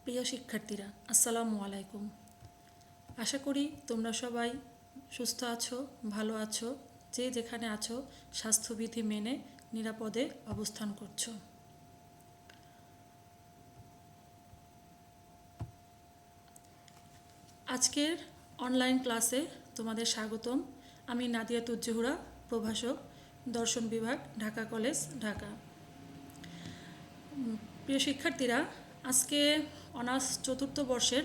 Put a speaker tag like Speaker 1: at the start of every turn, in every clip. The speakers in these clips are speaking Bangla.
Speaker 1: প্রিয় শিক্ষার্থীরা, আসসালামু আলাইকুম। আশা করি তোমরা সবাই সুস্থ আছো, ভালো আছো, যে যেখানে আছো স্বাস্থ্যবিধি মেনে নিরাপদে অবস্থান করছো। আজকের অনলাইন ক্লাসে তোমাদের স্বাগতম। আমি নাদিয়াতুজ জোহরা, প্রভাষক, দর্শন বিভাগ, ঢাকা কলেজ, ঢাকা। প্রিয় শিক্ষার্থীরা, আজকে অনার্স চতুর্থ বর্ষের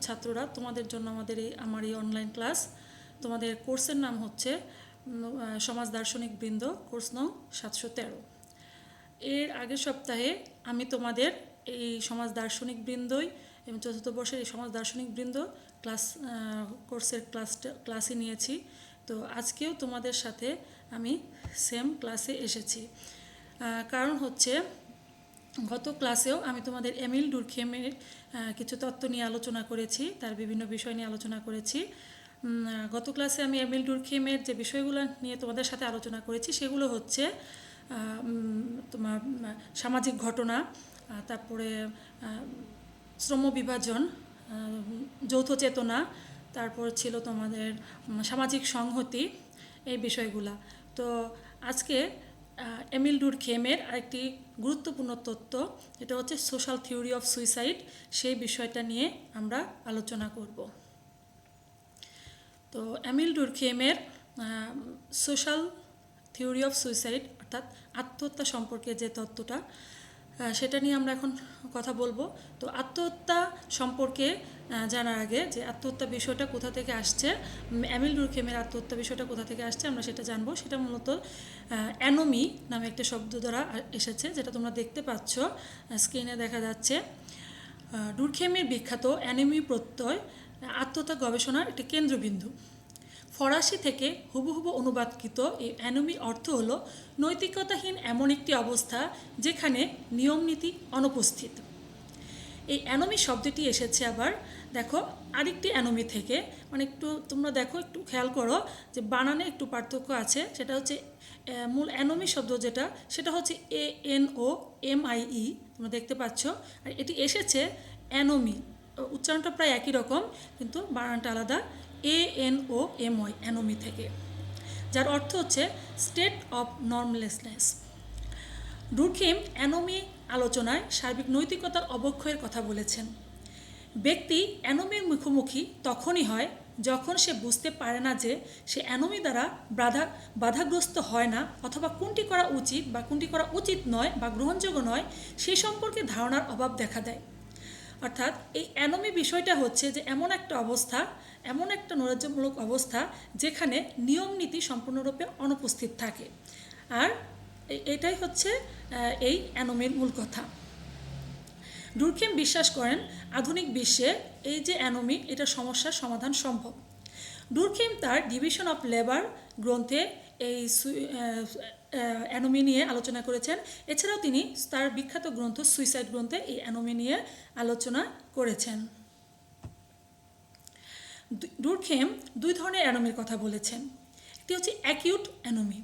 Speaker 1: ছাত্ররা তোমাদের জন্য আমার এই অনলাইন ক্লাস। তোমাদের কোর্সের নাম হচ্ছে সমাজ দার্শনিক বৃন্দ, কোর্স নং 713। এর আগের সপ্তাহে আমি তোমাদের এই সমাজ দার্শনিক বৃন্দই এবং চতুর্থ বর্ষের এই সমাজ দার্শনিক বৃন্দ কোর্সের ক্লাসই নিয়েছি। তো আজকেও তোমাদের সাথে আমি সেম ক্লাসে এসেছি। কারণ হচ্ছে গত ক্লাসেও আমি তোমাদের এমিল ডুরখেমের কিছু তত্ত্ব নিয়ে আলোচনা করেছি, তার বিভিন্ন বিষয় নিয়ে আলোচনা করেছি। গত ক্লাসে আমি এমিল ডুরখেমের যে বিষয়গুলো নিয়ে তোমাদের সাথে আলোচনা করেছি সেগুলো হচ্ছে তোমার সামাজিক ঘটনা, তারপরে শ্রম বিভাজন, যৌথ চেতনা, তারপর ছিল তোমাদের সামাজিক সংহতি, এই বিষয়গুলা। তো আজকে এমিল ডুরখেমের আরেকটি গুরুত্বপূর্ণ তত্ত্ব, এটা হচ্ছে সোশ্যাল থিওরি অফ সুইসাইড, সেই বিষয়টা নিয়ে আমরা আলোচনা করব। তো এমিল ডুরখেমের সোশ্যাল থিওরি অফ সুইসাইড অর্থাৎ আত্মহত্যা সম্পর্কে যে তত্ত্বটা, সেটা নিয়ে আমরা এখন কথা বলবো। তো আত্মহত্যা সম্পর্কে জানার আগে যে আত্মহত্যা বিষয়টা কোথা থেকে আসছে, এমিল ডুরখেমের আত্মহত্যা বিষয়টা কোথা থেকে আসছে আমরা সেটা জানবো। সেটা মূলত অ্যানোমি নামে একটা শব্দ দ্বারা এসেছে, যেটা তোমরা দেখতে পাচ্ছ স্ক্রিনে দেখা যাচ্ছে। ডুরখেমের বিখ্যাত অ্যানোমি প্রত্যয় আত্মহত্যা গবেষণার একটি কেন্দ্রবিন্দু। ফরাসি থেকে হুবহু অনুবাদকৃত এই অ্যানোমি অর্থ হলো নৈতিকতাহীন এমন একটি অবস্থা যেখানে নিয়মনীতি অনুপস্থিত। এই অ্যানোমি শব্দটি এসেছে আবার দেখো আরেকটি অ্যানোমি থেকে, মানে একটু তোমরা দেখো, একটু খেয়াল করো যে বানানে একটু পার্থক্য আছে। সেটা হচ্ছে মূল অ্যানোমি শব্দ যেটা, সেটা হচ্ছে ANOMIE, তোমরা দেখতে পাচ্ছ। আর এটি এসেছে অ্যানোমি, উচ্চারণটা প্রায় একই রকম কিন্তু বানানটা আলাদা, ANOMY, অ্যানোমি থেকে, যার অর্থ হচ্ছে স্টেট অফ নর্মলেসনেস। ডুরখেম অ্যানোমি আলোচনায় সার্বিক নৈতিকতার অবক্ষয়ের কথা বলেছেন। ব্যক্তি অ্যানোমির মুখোমুখি তখনই হয় যখন সে বুঝতে পারে না যে সে অ্যানোমি দ্বারা বাধাগ্রস্ত হয় না, অথবা কোনটি করা উচিত বা কোনটি করা উচিত নয় বা গ্রহণযোগ্য নয় সেই সম্পর্কে ধারণার অভাব দেখা দেয়। অর্থাৎ এই অ্যানোমি বিষয়টা হচ্ছে যে এমন একটা অবস্থা, এমন একটা নৈরাজ্যমূলক অবস্থা যেখানে নিয়ম নীতি সম্পূর্ণরূপে অনুপস্থিত থাকে। আর এটাই হচ্ছে এই অ্যানোমির মূল কথা। ডুরখেম বিশ্বাস করেন আধুনিক বিশ্বে এই যে অ্যানোমি, এটা সমস্যার সমাধান সম্ভব। ডুরখেম তার ডিভিশন অফ লেবার গ্রন্থে এই অ্যানোমি নিয়ে আলোচনা করেছেন। এছাড়াও তিনি তার বিখ্যাত গ্রন্থ সুইসাইড গ্রন্থে এই অ্যানোমি নিয়ে আলোচনা করেছেন। ডুরখেম দুই ধরনের অ্যানোমির কথা বলেছেন। একটি হচ্ছে অ্যাকিউট অ্যানোমি,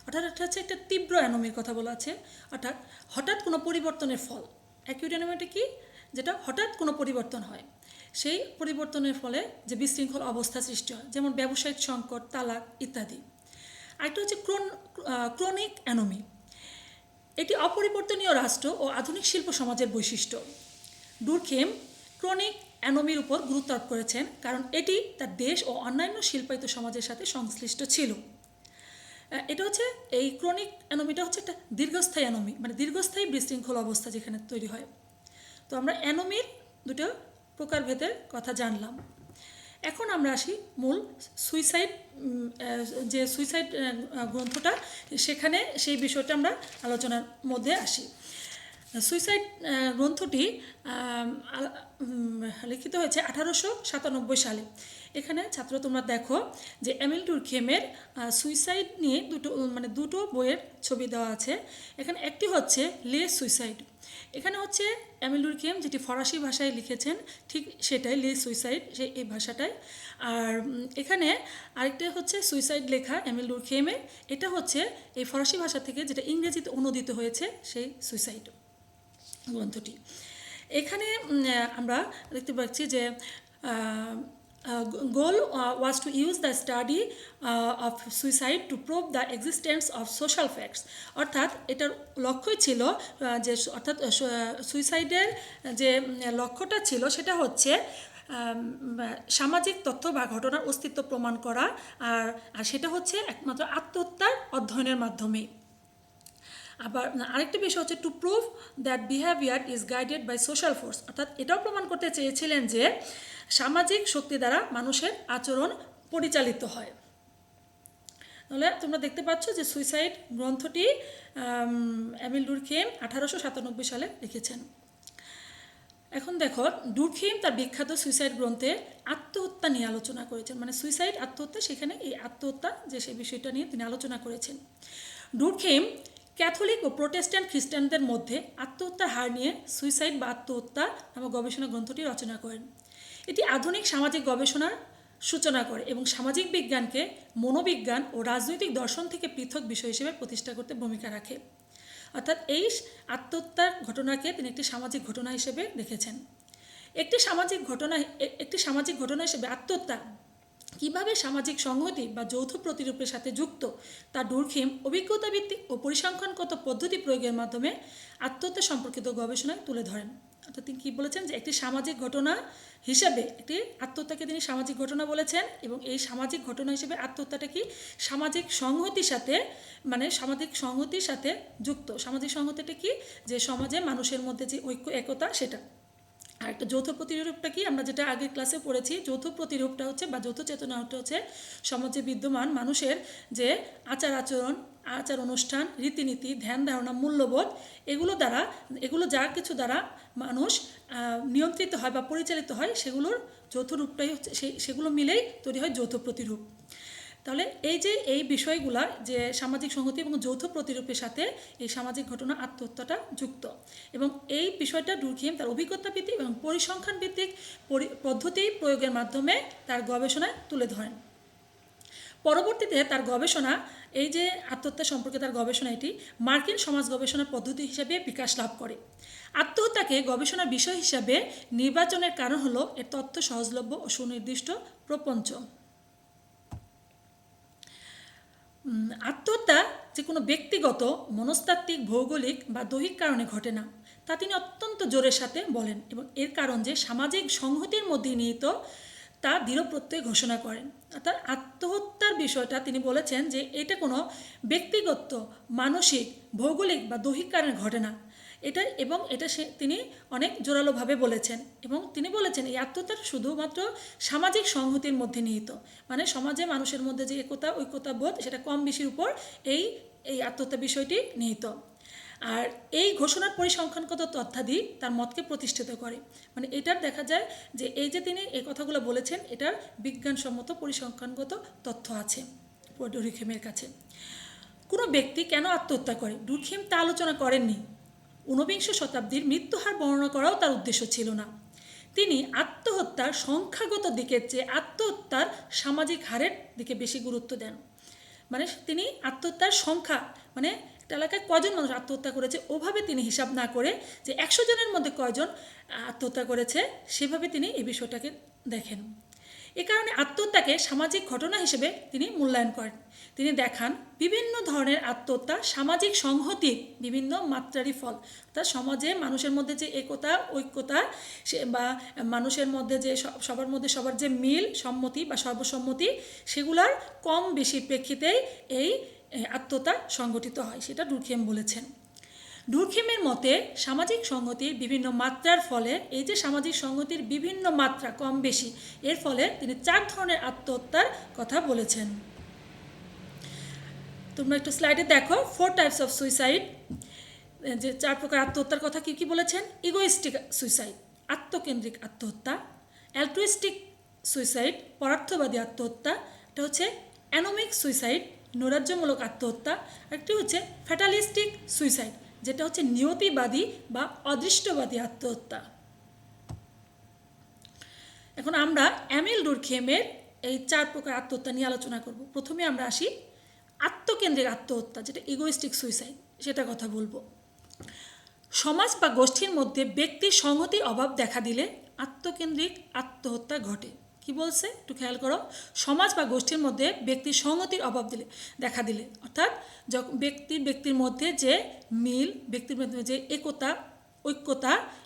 Speaker 1: অর্থাৎ এটা হচ্ছে একটা তীব্র অ্যানোমির কথা বলা আছে, অর্থাৎ হঠাৎ কোনো পরিবর্তনের ফল। অ্যাকিউট অ্যানোমিটা কি, যেটা হঠাৎ কোনো পরিবর্তন হয়, সেই পরিবর্তনের ফলে যে বিশৃঙ্খল অবস্থা সৃষ্টি হয়, যেমন ব্যবসায়িক সংকট, তালাক ইত্যাদি। আরেকটা হচ্ছে ক্রনিক অ্যানোমি, এটি অপরিবর্তনীয় রাষ্ট্র ও আধুনিক শিল্প সমাজের বৈশিষ্ট্য। ডুরখেম ক্রনিক অ্যানোমির উপর গুরুত্ব আরোপ করেছেন কারণ এটি তার দেশ ও অন্যান্য শিল্পায়িত সমাজের সাথে সংশ্লিষ্ট ছিল। এটা হচ্ছে এই ক্রনিক অ্যানোমিটা হচ্ছে একটা দীর্ঘস্থায়ী অ্যানোমি, মানে দীর্ঘস্থায়ী বিশৃঙ্খল অবস্থা যেখানে তৈরি হয়। তো আমরা অ্যানোমির দুটো প্রকারভেদের কথা জানলাম। এখন আমরা আসি মূল সুইসাইড, যে সুইসাইড গ্রন্থটা, সেখানে সেই বিষয়টা আমরা আলোচনার মধ্যে আসি। সুইসাইড গ্রন্থটি লিখিত হয়েছে 1897 সালে। এখানে ছাত্র তোমরা দেখো যে এমিল ডুরখেমের সুইসাইড নিয়ে দুটো বইয়ের ছবি দেওয়া আছে। এখানে একটি হচ্ছে লে সুইসাইড, এখানে হচ্ছে এমিল ডুরখেম যেটি ফরাসি ভাষায় লিখেছেন ঠিক সেটাই, লে সুইসাইড, এই ভাষাটাই। আর এখানে আরেকটা হচ্ছে সুইসাইড লেখা এমিল ডুরখেমের, এটা হচ্ছে এই ফরাসি ভাষা থেকে যেটা ইংরেজিতে অনুদিত হয়েছে সেই সুইসাইড গ্রন্থটি। এখানে আমরা দেখতে পাচ্ছি যে goal was to use the study of suicide to prove the existence of social facts, অর্থাৎ এটার লক্ষ্যই ছিল যে অর্থাৎ সুইসাইডের যে লক্ষ্যটা ছিল সেটা হচ্ছে সামাজিক তথ্য বা ঘটনার অস্তিত্ব প্রমাণ করা, আর সেটা হচ্ছে একমাত্র আত্মহত্যার অধ্যয়নের মাধ্যমে। আবার আরেকটি বিষয় হচ্ছে to prove that behaviour is guided by social force, অর্থাৎ এটাও প্রমাণ করতে চেয়েছিলেন যে সামাজিক শক্তি দ্বারা মানুষের আচরণ পরিচালিত হয়। তাহলে তোমরা দেখতে পাচ্ছ যে সুইসাইড গ্রন্থটি এমিল ডুরখেইম 1897 সালে লিখেছেন। এখন দেখো, ডুরখেইম তার বিখ্যাত সুইসাইড গ্রন্থে আত্মহত্যা নিয়ে আলোচনা করেছেন, মানে সুইসাইড আত্মহত্যা, সেখানে এই আত্মহত্যা যে সেই বিষয়টা নিয়ে তিনি আলোচনা করেছেন। ডুরখেইম ক্যাথলিক ও প্রোটেস্ট্যান্ট খ্রিস্টানদের মধ্যে আত্মহত্যার হার নিয়ে সুইসাইড বা আত্মহত্যা নামক গবেষণা গ্রন্থটি রচনা করেন। এটি আধুনিক সামাজিক গবেষণার সূচনা করে এবং সামাজিক বিজ্ঞানকে মনোবিজ্ঞান ও রাজনৈতিক দর্শন থেকে পৃথক বিষয় হিসেবে প্রতিষ্ঠা করতে ভূমিকা রাখে। অর্থাৎ এই আত্মহত্যার ঘটনাকে তিনি একটি সামাজিক ঘটনা হিসেবে দেখেছেন। একটি সামাজিক ঘটনা হিসেবে আত্মহত্যা কীভাবে সামাজিক সংহতি বা যৌথ প্রতিরূপের সাথে যুক্ত তা ডুরখেইম অভিজ্ঞতাভিত্তিক ও পরিসংখ্যানগত পদ্ধতি প্রয়োগের মাধ্যমে আত্মহত্যা সম্পর্কিত গবেষণায় তুলে ধরেন। অর্থাৎ তিনি কী বলেছেন যে একটি সামাজিক ঘটনা হিসেবে একটি আত্মহত্যাকে তিনি সামাজিক ঘটনা বলেছেন, এবং এই সামাজিক ঘটনা হিসেবে আত্মহত্যাটা কি সামাজিক সংহতির সাথে, মানে সামাজিক সংহতির সাথে যুক্ত। সামাজিক সংহতিটা কি, যে সমাজে মানুষের মধ্যে যে ঐক্য একতা সেটা। আর একটা যৌথ প্রতিরূপটা কি, আমরা যেটা আগের ক্লাসে পড়েছি, যৌথ প্রতিরূপটা হচ্ছে বা যৌথ চেতনাটা হচ্ছে সমাজে বিদ্যমান মানুষের যে আচার অনুষ্ঠান, রীতিনীতি, ধ্যান ধারণা, মূল্যবোধ, এগুলো যা কিছু দ্বারা মানুষ নিয়ন্ত্রিত হয় বা পরিচালিত হয়, সেগুলোর যৌথ রূপটাই হচ্ছে সেগুলো মিলেই তৈরি হয় যৌথ প্রতিরূপ। তাহলে এই বিষয়গুলা যে সামাজিক সংহতি এবং যৌথ প্রতিরূপের সাথে এই সামাজিক ঘটনা আত্মহত্যাটা যুক্ত, এবং এই বিষয়টা ডুরখেইম তার অভিজ্ঞতা ভিত্তিক এবং পরিসংখ্যান ভিত্তিক পদ্ধতি প্রয়োগের মাধ্যমে তার গবেষণায় তুলে ধরেন। পরবর্তীতে তার গবেষণা, এই যে আত্মহত্যা সম্পর্কে তার গবেষণা, এটি মার্কিন সমাজ গবেষণার পদ্ধতি হিসাবে বিকাশ লাভ করে। আত্মহত্যাকে গবেষণার বিষয় হিসাবে নির্বাচনের কারণ হলো এর তথ্য সহজলভ্য ও সুনির্দিষ্ট প্রপঞ্চ। আত্মহত্যা যে কোনো ব্যক্তিগত, মনস্তাত্ত্বিক, ভৌগোলিক বা দৈহিক কারণে ঘটে না, তা তিনি অত্যন্ত জোরের সাথে বলেন, এবং এর কারণ যে সামাজিক সংহতির মধ্যে নিহিত তা দৃঢ় প্রত্যয় ঘোষণা করেন। অর্থাৎ আত্মহত্যার বিষয়টা তিনি বলেছেন যে এটা কোনো ব্যক্তিগত, মানসিক, ভৌগোলিক বা দৈহিক কারণে ঘটে না, এটা তিনি অনেক জোরালোভাবে বলেছেন, এবং তিনি বলেছেন এই আত্মহত্যার শুধুমাত্র সামাজিক সংহতির মধ্যে নিহিত, মানে সমাজে মানুষের মধ্যে যে ঐক্যতা বোধ সেটা কম বেশির উপর এই আত্মহত্যা বিষয়টি নিহিত। আর এই ঘোষণার পরিসংখ্যানগত তথ্যাদি তার মতকে প্রতিষ্ঠিত করে, মানে এটার দেখা যায় যে এই যে তিনি এই কথাগুলো বলেছেন এটার বিজ্ঞানসম্মত পরিসংখ্যানগত তথ্য আছে ডুরখেইমের কাছে। কোনো ব্যক্তি কেন আত্মহত্যা করে, ডুরখেইম তা আলোচনা করেননি। ঊনবিংশ শতাব্দীর মৃত্যুহার বর্ণনা করাও তার উদ্দেশ্য ছিল না। তিনি আত্মহত্যার সংখ্যাগত দিকের চেয়ে আত্মহত্যার সামাজিক হারের দিকে বেশি গুরুত্ব দেন। মানে তিনি আত্মহত্যার সংখ্যা, মানে একটা এলাকায় কজন মানুষ আত্মহত্যা করেছে ওভাবে তিনি হিসাব না করে যে 100 জনের মধ্যে কয়জন আত্মহত্যা করেছে সেভাবে তিনি এই বিষয়টাকে দেখেন। এ কারণে আত্মহত্যাকে সামাজিক ঘটনা হিসেবে তিনি মূল্যায়ন করেন। তিনি দেখান বিভিন্ন ধরনের আত্মহত্যা সামাজিক সংহতির বিভিন্ন মাত্রারই ফল, অর্থাৎ সমাজে মানুষের মধ্যে যে একতা, ঐক্যতা, বা মানুষের মধ্যে যে সবার যে মিল, সম্মতি বা সর্বসম্মতি, সেগুলার কম বেশি প্রেক্ষিতেই এই আত্মহত্যা সংগঠিত হয়, সেটা ডুরখেইম বলেছেন। ডুরখেইমের মতে সামাজিক সংহতির বিভিন্ন মাত্রার ফলে, এই যে সামাজিক সংহতির বিভিন্ন মাত্রা কম বেশি, এর ফলে তিনি 4 ধরনের আত্মহত্যার কথা বলেছেন। তোমরা একটু স্লাইডে দেখো, 4 টাইপস অফ সুইসাইড, যে 4 প্রকার আত্মহত্যার কথা কি বলেছেন। ইগোইস্টিক সুইসাইড, আত্মকেন্দ্রিক আত্মহত্যা। অ্যালট্রুইস্টিক সুইসাইড, পরার্থবাদী আত্মহত্যা। এটা হচ্ছে অ্যানোমিক সুইসাইড, নৈরাজ্যমূলক আত্মহত্যা। একটি হচ্ছে ফ্যাটালিস্টিক সুইসাইড, যেটা হচ্ছে নিয়তিবাদী বা অদৃষ্টবাদী আত্মহত্যা। এখন আমরা এমিল ডুরখেইমের এই 4 প্রকার আত্মহত্যা নিয়ে আলোচনা করব। প্রথমে আমরা আসি আত্মকেন্দ্রিক আত্মহত্যা, যেটা ইগোইস্টিক সুইসাইড, সেটা কথা বলবো। সমাজ বা গোষ্ঠীর মধ্যে ব্যক্তির সংহতির অভাব দেখা দিলে আত্মকেন্দ্রিক আত্মহত্যা ঘটে। কি বলছে একটু খেয়াল করো, সমাজ বা গোষ্ঠীর মধ্যে ব্যক্তির সংহতির অভাব দেখা দিলে, অর্থাৎ যখন ব্যক্তির মধ্যে যে মিল, ব্যক্তির মধ্যে যে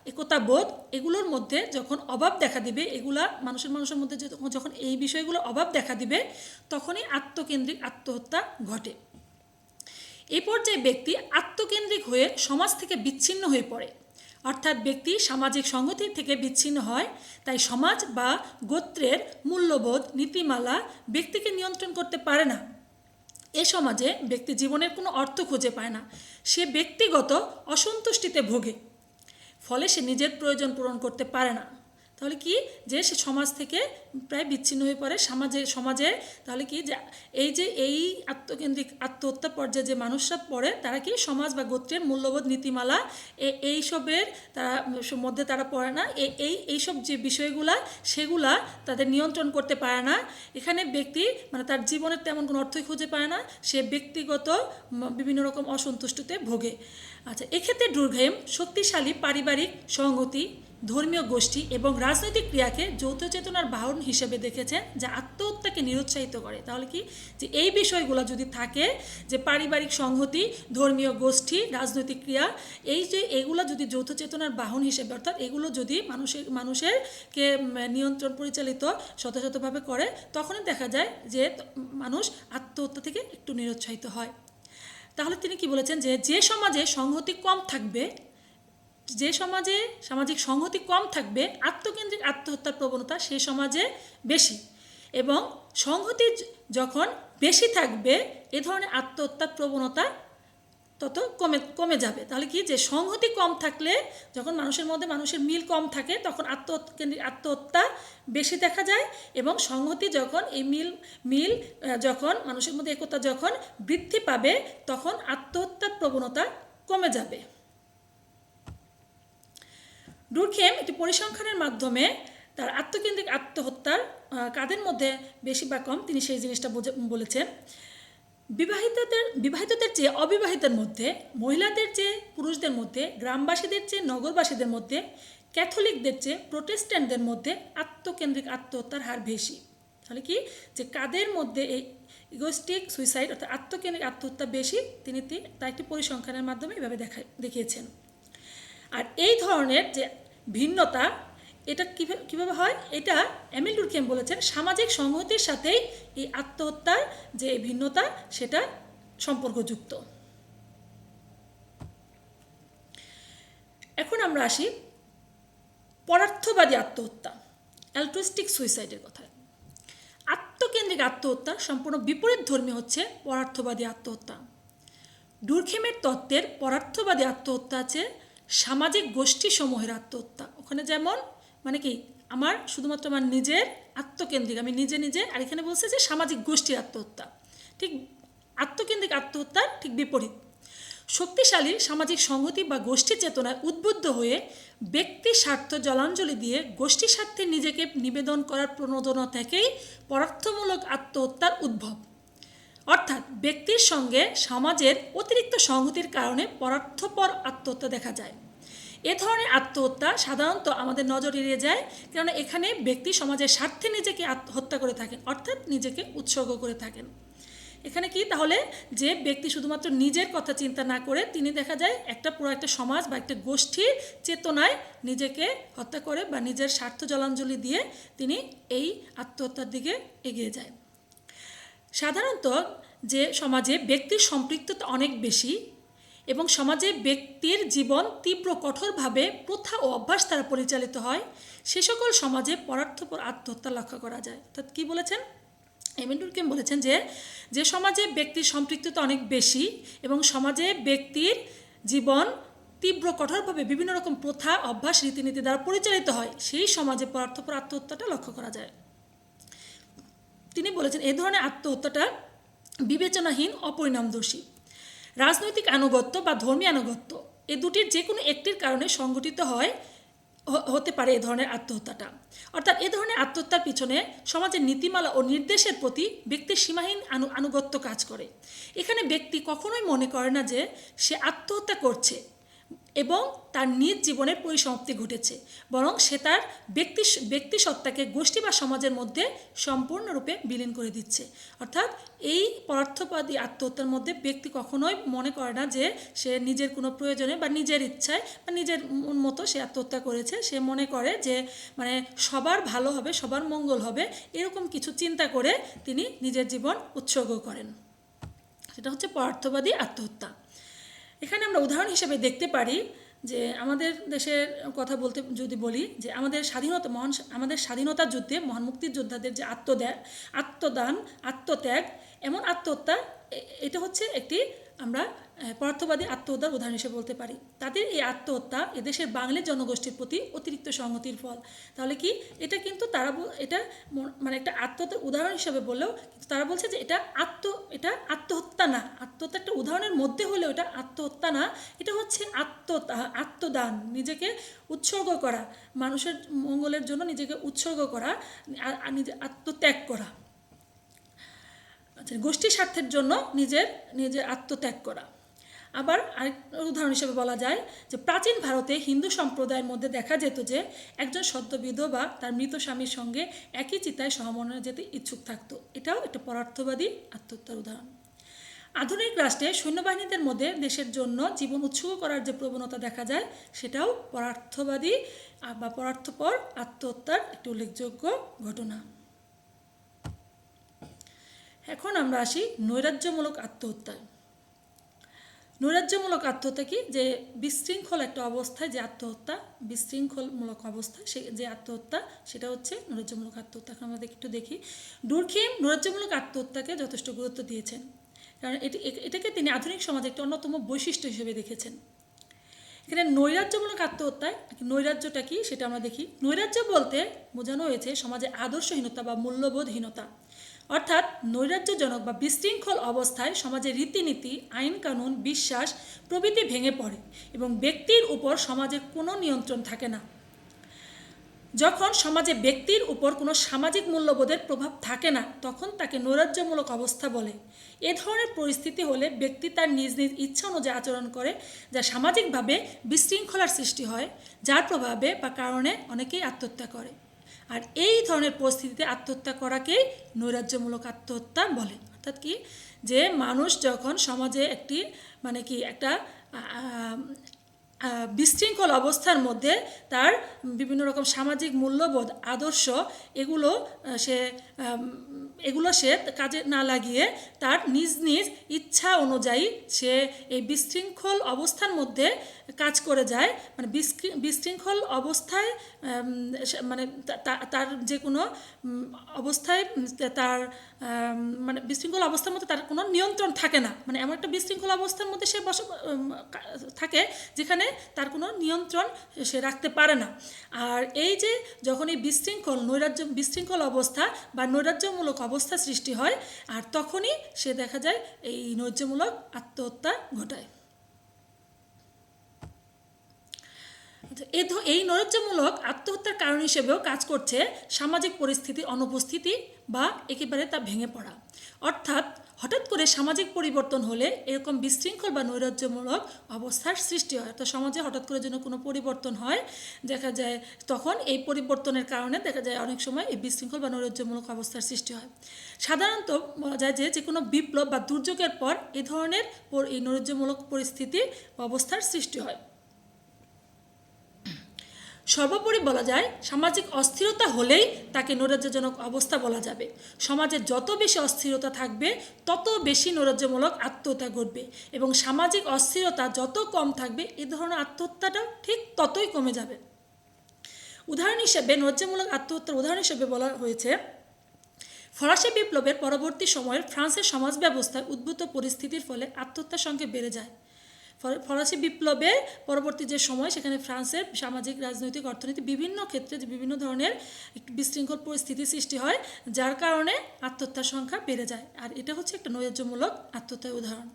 Speaker 1: একতাবোধ, এগুলোর মধ্যে যখন অভাব দেখা দিবে, এগুলা মানুষের মধ্যে যখন এই বিষয়গুলো অভাব দেখা দিবে, তখনই আত্মকেন্দ্রিক আত্মহত্যা ঘটে। এই পর্যায়ে ব্যক্তি আত্মকেন্দ্রিক হয়ে সমাজ থেকে বিচ্ছিন্ন হয়ে পড়ে, অর্থাৎ ব্যক্তি সামাজিক সংহতি থেকে বিচ্ছিন্ন হয়। তাই সমাজ বা গোত্রের মূল্যবোধ, নীতিমালা ব্যক্তিকে নিয়ন্ত্রণ করতে পারে না। এ সমাজে ব্যক্তি জীবনের কোনো অর্থ খুঁজে পায় না, সে ব্যক্তিগত অসন্তুষ্টিতে ভোগে, ফলে সে নিজের প্রয়োজন পূরণ করতে পারে না। তাহলে কি, যে সে সমাজ থেকে প্রায় বিচ্ছিন্ন হয়ে পড়ে সমাজে। তাহলে কি, যে এই আত্মকেন্দ্রিক আত্মহত্যা পর্যায়ে যে মানুষরা পড়ে, তারা কি সমাজ বা গোত্রের মূল্যবোধ, নীতিমালা এইসবের মধ্যে তারা পড়ে না। এইসব যে বিষয়গুলা, সেগুলা তাদের নিয়ন্ত্রণ করতে পারে না। এখানে ব্যক্তি তার জীবনের তেমন কোনো অর্থই খুঁজে পায় না, সে ব্যক্তিগত বিভিন্ন রকম অসন্তুষ্টিতে ভোগে। আচ্ছা, এক্ষেত্রে ডুর্কহেম শক্তিশালী পারিবারিক সংহতি, ধর্মীয় গোষ্ঠী এবং রাজনৈতিক ক্রিয়াকে যৌথ চেতনার বাহন হিসেবে দেখেছেন, যা আত্মহত্যাকে নিরুৎসাহিত করে। তাহলে কি, যে এই বিষয়গুলো যদি থাকে, যে পারিবারিক সংহতি, ধর্মীয় গোষ্ঠী, রাজনৈতিক ক্রিয়া, এইগুলো যদি যৌথ চেতনার বাহন হিসেবে, অর্থাৎ এগুলো যদি মানুষেরকে নিয়ন্ত্রণ পরিচালিত শতভাবে করে, তখনই দেখা যায় যে মানুষ আত্মহত্যা থেকে একটু নিরুৎসাহিত হয়। তাহলে তিনি কি বলেছেন, যে সমাজে সংহতি কম থাকবে, যে সমাজে সামাজিক সংহতি কম থাকবে, আত্মকেন্দ্রিক আত্মহত্যার প্রবণতা সেই সমাজে বেশি, এবং সংহতি যখন বেশি থাকবে, এ ধরনের আত্মহত্যার প্রবণতা তত কমে যাবে। তাহলে কি, যে সংহতি কম থাকলে, যখন মানুষের মিল কম থাকে, তখন আত্মকেন্দ্রিক আত্মহত্যা বেশি দেখা যায়, এবং সংহতি যখন মিল যখন মানুষের মধ্যে একতা যখন বৃদ্ধি পাবে, তখন আত্মহত্যার প্রবণতা কমে যাবে। ডুর্কহেম একটি পরিসংখ্যানের মাধ্যমে তার আত্মকেন্দ্রিক আত্মহত্যার কাদের মধ্যে বেশি বা কম, তিনি সেই জিনিসটা বলেছেন। বিবাহিতদের চেয়ে অবিবাহিতের মধ্যে, মহিলাদের চেয়ে পুরুষদের মধ্যে, গ্রামবাসীদের চেয়ে নগরবাসীদের মধ্যে, ক্যাথলিকদের চেয়ে প্রোটেস্ট্যান্টদের মধ্যে আত্মকেন্দ্রিক আত্মহত্যার হার বেশি। তাহলে কি, যে কাদের মধ্যে এই ইগোস্টিক সুইসাইড অর্থাৎ আত্মকেন্দ্রিক আত্মহত্যা বেশি, তিনি তা একটি পরিসংখ্যানের মাধ্যমে এভাবে দেখিয়েছেন। আর এই ধরনের যে ভিন্নতা, এটা কীভাবে হয়, এটা এমিল ডুর্কহেম বলেছেন সামাজিক সংহতির সাথেই এই আত্মহত্যার যে ভিন্নতা, সেটা সম্পর্কযুক্ত। এখন আমরা আসি পরার্থবাদী আত্মহত্যা, অ্যালট্রুইস্টিক সুইসাইডের কথায়। আত্মকেন্দ্রিক আত্মহত্যা সম্পূর্ণ বিপরীত ধর্মী হচ্ছে পরার্থবাদী আত্মহত্যা। ডুর্কহেমের তত্ত্বের পরার্থবাদী আত্মহত্যা আছে সামাজিক গোষ্ঠী সমূহের আত্মহত্যা। ওখানে যেমন কি, শুধুমাত্র আমার নিজের আত্মকেন্দ্রিক, আমি নিজে, আর এখানে বলছে যে সামাজিক গোষ্ঠীর আত্মহত্যা। ঠিক আত্মকেন্দ্রিক আত্মহত্যার ঠিক বিপরীত। শক্তিশালী সামাজিক সংহতি বা গোষ্ঠী চেতনায় উদ্বুদ্ধ হয়ে ব্যক্তির স্বার্থ জলাঞ্জলি দিয়ে গোষ্ঠী স্বার্থে নিজেকে নিবেদন করার প্রণোদনা থেকেই পরার্থমূলক আত্মহত্যার উদ্ভব। অর্থাৎ ব্যক্তির সঙ্গে সমাজের অতিরিক্ত সংহতির কারণে পরার্থপর আত্মহত্যা দেখা যায়। এ ধরনের আত্মহত্যা সাধারণত আমাদের নজর এড়িয়ে যায়, কেননা এখানে ব্যক্তি সমাজের স্বার্থে নিজেকে হত্যা করে থাকেন, অর্থাৎ নিজেকে উৎসর্গ করে থাকেন। এখানে কি, তাহলে যে ব্যক্তি শুধুমাত্র নিজের কথা চিন্তা না করে, তিনি দেখা যায় পুরো একটা সমাজ বা একটা গোষ্ঠীর চেতনায় নিজেকে হত্যা করে বা নিজের স্বার্থ জলাঞ্জলি দিয়ে তিনি এই আত্মহত্যার দিকে এগিয়ে যায়। সাধারণত যে সমাজে ব্যক্তির সম্পৃক্ততা অনেক বেশি এবং সমাজে ব্যক্তির জীবন তীব্র কঠোরভাবে প্রথা ও অভ্যাস দ্বারা পরিচালিত হয়, সে সকল সমাজে পরার্থপর আত্মহত্যা লক্ষ্য করা যায়। অর্থাৎ কী বলেছেন, এমিল ডুর্কহেম বলেছেন যে সমাজে ব্যক্তির সম্পৃক্ততা অনেক বেশি এবং সমাজে ব্যক্তির জীবন তীব্র কঠোরভাবে বিভিন্ন রকম প্রথা, অভ্যাস, রীতিনীতি দ্বারা পরিচালিত হয়, সেই সমাজে পরার্থপর আত্মহত্যাটা লক্ষ্য করা যায়। তিনি বলেছেন এই ধরনের আত্মহত্যাটা বিবেচনাহীন, অপরিণামদর্শী। রাজনৈতিক আনুগত্য বা ধর্মীয় আনুগত্য, এ দুটির যে কোনো একটির কারণে সংগঠিত হতে পারে এ ধরনের আত্মহত্যাটা। অর্থাৎ এ ধরনের আত্মহত্যার পিছনে সমাজের নীতিমালা ও নির্দেশের প্রতি ব্যক্তির সীমাহীন আনুগত্য কাজ করে। এখানে ব্যক্তি কখনোই মনে করে না যে সে আত্মহত্যা করছে, এবং তার নিজ জীবনের পরিসমাপ্তি ঘটেছে, বরং সে তার ব্যক্তিসত্তাকে গোষ্ঠী বা সমাজের মধ্যে সম্পূর্ণরূপে বিলীন করে দিচ্ছে। অর্থাৎ এই পরার্থবাদী আত্মহত্যার মধ্যে ব্যক্তি কখনোই মনে করে না যে সে নিজের কোনো প্রয়োজনে বা নিজের ইচ্ছায় বা নিজের মতো সে আত্মহত্যা করেছে। সে মনে করে যে মানে সবার ভালো হবে, সবার মঙ্গল হবে, এরকম কিছু চিন্তা করে তিনি নিজের জীবন উৎসর্গ করেন। সেটা হচ্ছে পরার্থবাদী আত্মহত্যা। এখানে আমরা উদাহরণ হিসেবে দেখতে পারি যে আমাদের দেশের কথা বলতে যদি বলি যে আমাদের স্বাধীনতা যুদ্ধে মহান মুক্তিযোদ্ধাদের যে আত্মদান, আত্মত্যাগ, এমন আত্মহত্যা, এটা হচ্ছে একটি আমরা পরার্থবাদী আত্মহত্যার উদাহরণ হিসেবে বলতে পারি। তাদের এই আত্মহত্যা এদেশের বাঙালি জনগোষ্ঠীর প্রতি অতিরিক্ত সংহতির ফল। তাহলে কি এটা কিন্তু এটা মানে একটা আত্মহত্যার উদাহরণ হিসেবে বললেও কিন্তু তারা বলছে যে এটা আত্মহত্যা না, আত্মহত্যা একটা উদাহরণের মধ্যে হলেও এটা আত্মহত্যা না, এটা হচ্ছে আত্মদান, নিজেকে উৎসর্গ করা, মানুষের মঙ্গলের জন্য নিজেকে উৎসর্গ করা, নিজে আত্মত্যাগ করা, আচ্ছা, গোষ্ঠী স্বার্থের জন্য নিজের আত্মত্যাগ করা। আবার আরেক উদাহরণ হিসেবে বলা যায় যে প্রাচীন ভারতে হিন্দু সম্প্রদায়ের মধ্যে দেখা যেত যে একজন সদ্য বিধবা তার মৃত স্বামীর সঙ্গে একই চিতায় সহমরণে যেতে ইচ্ছুক থাকতো। এটাও একটা পরার্থবাদী আত্মহত্যার উদাহরণ। আধুনিক রাষ্ট্রে সৈন্যবাহিনীদের মধ্যে দেশের জন্য জীবন উৎসর্গ করার যে প্রবণতা দেখা যায় সেটাও পরার্থবাদী বা পরার্থপর আত্মহত্যার একটি উল্লেখযোগ্য ঘটনা। এখন আমরা আসি নৈরাজ্যমূলক আত্মহত্যায়। নৈরাজ্যমূলক আত্মহত্যা কি? যে বিশৃঙ্খল একটা অবস্থায় যে আত্মহত্যা, বিশৃঙ্খলমূলক অবস্থায় সে যে আত্মহত্যা, সেটা হচ্ছে নৈরাজ্যমূলক আত্মহত্যা। এখন আমরা একটু দেখি। ডুরখিম নৈরাজ্যমূলক আত্মহত্যাকে যথেষ্ট গুরুত্ব দিয়েছেন, কারণ এটাকে তিনি আধুনিক সমাজে একটি অন্যতম বৈশিষ্ট্য হিসেবে দেখেছেন। এখানে নৈরাজ্যমূলক আত্মহত্যায় নৈরাজ্যটা কি সেটা আমরা দেখি। নৈরাজ্য বলতে বোঝানো হয়েছে সমাজে আদর্শহীনতা বা মূল্যবোধহীনতা, অর্থাৎ নৈরাজ্যজনক বা বিশৃঙ্খল অবস্থায় সমাজের রীতিনীতি, আইন কানুন, বিশ্বাস প্রভৃতি ভেঙে পড়ে এবং ব্যক্তির উপর সমাজের কোনো নিয়ন্ত্রণ থাকে না। যখন সমাজে ব্যক্তির উপর কোনো সামাজিক মূল্যবোধের প্রভাব থাকে না, তখন তাকে নৈরাজ্যমূলক অবস্থা বলে। এ ধরনের পরিস্থিতি হলে ব্যক্তি তার নিজ নিজ ইচ্ছা অনুযায়ী আচরণ করে, যা সামাজিকভাবে বিশৃঙ্খলার সৃষ্টি হয়, যার প্রভাবে বা কারণে অনেকেই আত্মহত্যা করে। আর এই ধরনের পরিস্থিতিতে আত্মহত্যা করাকেই নৈরাজ্যমূলক আত্মহত্যা বলে। অর্থাৎ কি, যে মানুষ যখন সমাজে একটা বিশৃঙ্খল অবস্থার মধ্যে তার বিভিন্ন রকম সামাজিক মূল্যবোধ, আদর্শ, এগুলো সে কাজে না লাগিয়ে তার নিজ নিজ ইচ্ছা অনুযায়ী সে এই বিশৃঙ্খল অবস্থার মধ্যে কাজ করে যায়। মানে বিশৃঙ্খল অবস্থায় তার যে কোনো অবস্থায় তার বিশৃঙ্খল অবস্থার মধ্যে তার কোনো নিয়ন্ত্রণ থাকে না। মানে এমন একটা বিশৃঙ্খল অবস্থার মধ্যে সে থাকে যেখানে তার কোনো নিয়ন্ত্রণ সে রাখতে পারে না। আর এই যে যখন এই বিশৃঙ্খল অবস্থা বা নৈরাজ্যমূলক অবস্থা সৃষ্টি হয়, আর তখনই সে দেখা যায় এই নৈরাজ্যমূলক আত্মহত্যা ঘটায়। এই নৈরাজ্যমূলক আত্মহত্যার কারণ হিসেবেও কাজ করছে সামাজিক পরিস্থিতির অনুপস্থিতি বা একেবারে তা ভেঙে পড়া। অর্থাৎ হঠাৎ করে সামাজিক পরিবর্তন হলে এরকম বিশৃঙ্খল বা নৈরাজ্যমূলক অবস্থার সৃষ্টি হয়। তো সমাজে হঠাৎ করে যেন কোনো পরিবর্তন হয়, দেখা যায় তখন এই পরিবর্তনের কারণে দেখা যায় অনেক সময় এই বিশৃঙ্খল বা নৈরাজ্যমূলক অবস্থার সৃষ্টি হয়। সাধারণত বলা যায় যে কোনো বিপ্লব বা দুর্যোগের পর এই ধরনের এই নৈরাজ্যমূলক পরিস্থিতি অবস্থার সৃষ্টি হয়। সর্বোপরি বলা যায় সামাজিক অস্থিরতা হলেই তাকে নৈরাজ্যজনক অবস্থা বলা যাবে। সমাজে যত বেশি অস্থিরতা থাকবে তত বেশি নৈরাজ্যমূলক আত্মহত্যা ঘটবে, এবং সামাজিক অস্থিরতা যত কম থাকবে এ ধরনের আত্মহত্যাটাও ঠিক ততই কমে যাবে। উদাহরণ হিসেবে নৈরাজ্যমূলক আত্মহত্যার উদাহরণ হিসেবে বলা হয়েছে ফরাসি বিপ্লবের পরবর্তী সময়ের ফ্রান্সের সমাজ ব্যবস্থায় উদ্ভূত পরিস্থিতির ফলে আত্মহত্যার সংখ্যা বেড়ে যায়। ফরাসি বিপ্লবের পরবর্তী যে সময়, সেখানে ফ্রান্সের সামাজিক, রাজনৈতিক, অর্থনৈতিক বিভিন্ন ক্ষেত্রে যে বিভিন্ন ধরনের বিশৃঙ্খল পরিস্থিতি সৃষ্টি হয়, যার কারণে আত্মহত্যার সংখ্যা বেড়ে যায়। আর এটা হচ্ছে একটা নৈরাজ্যমূলক আত্মহত্যার উদাহরণ।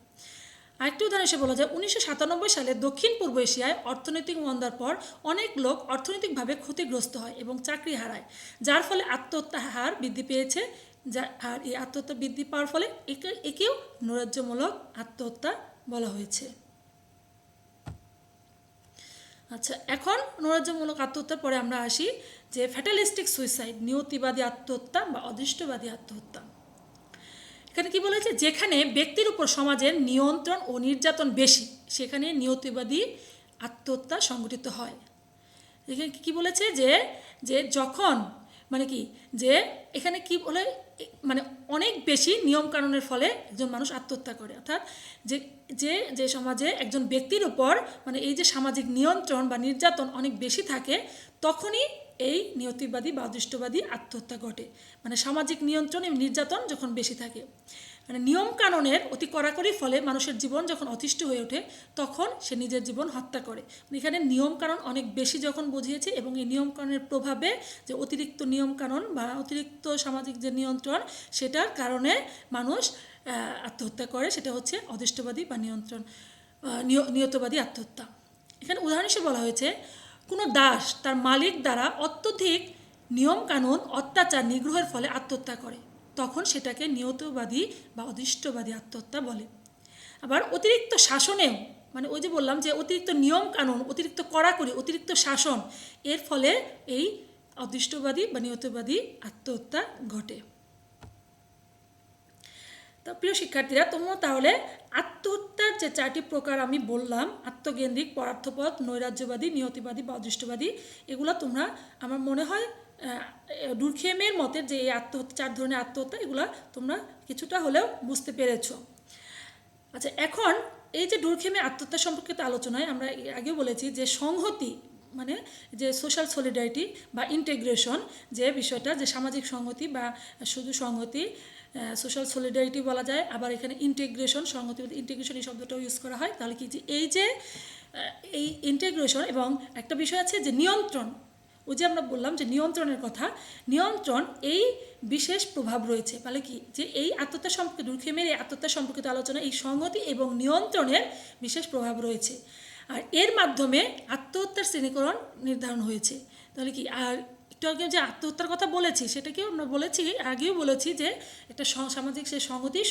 Speaker 1: আরেকটি উদাহরণ হিসেবে বলা যায় 1997 সালে দক্ষিণ পূর্ব এশিয়ায় অর্থনৈতিক মন্দার পর অনেক লোক অর্থনৈতিকভাবে ক্ষতিগ্রস্ত হয় এবং চাকরি হারায়, যার ফলে আত্মহত্যা হার বৃদ্ধি পেয়েছে। আর এই আত্মহত্যা বৃদ্ধি পাওয়ার ফলে একেও নৈরাজ্যমূলক আত্মহত্যা বলা হয়েছে। আচ্ছা, এখন নৈরাজ্যমূলক আত্মহত্যার পরে আমরা আসি যে ফ্যাটালিস্টিক সুইসাইড, নিয়তিবাদী আত্মহত্যা বা অদৃষ্টবাদী আত্মহত্যা। এখানে কি বলেছে, যেখানে ব্যক্তির উপর সমাজের নিয়ন্ত্রণ ও নির্যাতন বেশি সেখানে নিয়তিবাদী আত্মহত্যা সংঘটিত হয়। এখানে কি বলেছে যে যে যখন মানে কি যে এখানে কি বলে মানে অনেক বেশি নিয়মকানুনের ফলে একজন মানুষ আত্মহত্যা করে, অর্থাৎ যে যে যে সমাজে একজন ব্যক্তির উপর মানে এই যে সামাজিক নিয়ন্ত্রণ বা নির্যাতন অনেক বেশি থাকে তখনই এই নিয়তিবাদী বা অদৃষ্টবাদী আত্মহত্যা ঘটে। মানে সামাজিক নিয়ন্ত্রণ এবং নির্যাতন যখন বেশি থাকে, মানে নিয়মকানুনের অতি কড়াকড়ির ফলে মানুষের জীবন যখন অতিষ্ঠ হয়ে ওঠে তখন সে নিজের জীবন হত্যা করে। এখানে নিয়মকানুন অনেক বেশি যখন বুঝিয়েছে এবং এই নিয়মকানুনের প্রভাবে যে অতিরিক্ত নিয়মকানুন বা অতিরিক্ত সামাজিক যে নিয়ন্ত্রণ সেটার কারণে মানুষ আত্মহত্যা করে, সেটা হচ্ছে অদৃষ্টবাদী বা নিয়তবাদী আত্মহত্যা। এখানে উদাহরণ হিসেবে বলা হয়েছে কোনো দাস তার মালিক দ্বারা অত্যধিক নিয়মকানুন অত্যাচার নিগ্রহের ফলে আত্মহত্যা করে, তখন সেটাকে নিয়তবাদী বা অদৃষ্টবাদী আত্মহত্যা বলে। আবার অতিরিক্ত শাসনেও মানে ওই যে বললাম যে অতিরিক্ত নিয়ম কানুন, অতিরিক্ত কড়াকড়ি, অতিরিক্ত শাসন এর ফলে এই অদৃষ্টবাদী বা নিয়তবাদী আত্মহত্যা ঘটে। তো প্রিয় শিক্ষার্থীরা, তোমরা তাহলে আত্মহত্যার যে 4টি প্রকার আমি বললাম, আত্মকেন্দ্রিক, পরার্থপর, নৈরাজ্যবাদী, নিয়তিবাদী বা অদৃষ্টবাদী, এগুলো তোমরা আমার মনে হয় ডুরখেমের মতে যে এই আত্মহত্যা 4 ধরনের আত্মহত্যা এগুলো তোমরা কিছুটা হলেও বুঝতে পেরেছো। আচ্ছা, এখন এই যে ডুরখেমের আত্মহত্যা সম্পর্কিত আলোচনায় আমরা আগেও বলেছি যে সংহতি মানে যে সোশ্যাল সলিডারিটি বা ইন্টিগ্রেশন যে বিষয়টা, যে সামাজিক সংহতি বা শুধু সংহতি, সোশ্যাল সলিডারিটি বলা যায়, আবার এখানে ইন্টিগ্রেশন, সংহতি ইন্টিগ্রেশন এই শব্দটাও ইউজ করা হয়। তাহলে কি যে এই ইন্টিগ্রেশন এবং একটা বিষয় আছে যে নিয়ন্ত্রণ, ওই যে আমরা বললাম যে নিয়ন্ত্রণের কথা, নিয়ন্ত্রণ এই বিশেষ প্রভাব রয়েছে। তাহলে কি যে এই আত্মহত্যা সম্পর্কে ডুরখেমের এই আত্মহত্যা সম্পর্কিত আলোচনা এই সংহতি এবং নিয়ন্ত্রণের বিশেষ প্রভাব রয়েছে, আর এর মাধ্যমে আত্মহত্যার শ্রেণীকরণ নির্ধারণ হয়েছে। তাহলে কি আর একটু আগে যে আত্মহত্যার কথা বলেছি সেটাকেও আমরা বলেছি, আগেও বলেছি যে একটা সামাজিক সে